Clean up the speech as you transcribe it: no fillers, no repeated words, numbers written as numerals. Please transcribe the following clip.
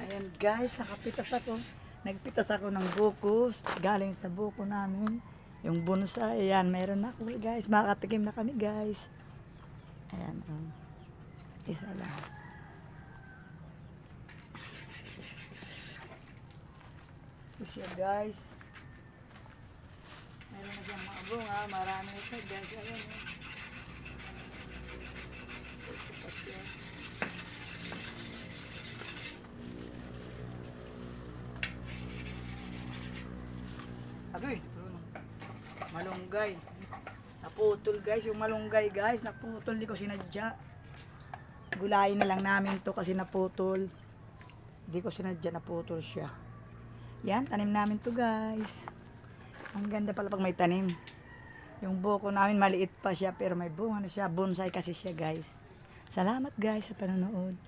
Ayan guys, nakapitas ako. Nagpitas ako ng buko. Galing sa buko namin. Yung bonsai. Ayan, meron na ako guys. Makatikim na kami guys. Ayan, oh. Isa lang. Ito siya guys. Meron na siyang mga bunga. Marami ito guys. Ayan, oh. Ito pa siya. Agoy, malunggay. Naputol guys, yung malunggay guys, naputol, di ko sinadya. Gulayin na lang namin to kasi naputol. Di ko sinadya, naputol siya. Yan, tanim namin to guys. Ang ganda pala pag may tanim. Yung buko namin maliit pa siya pero may bunga na siya. Bonsai kasi siya guys. Salamat guys sa panonood.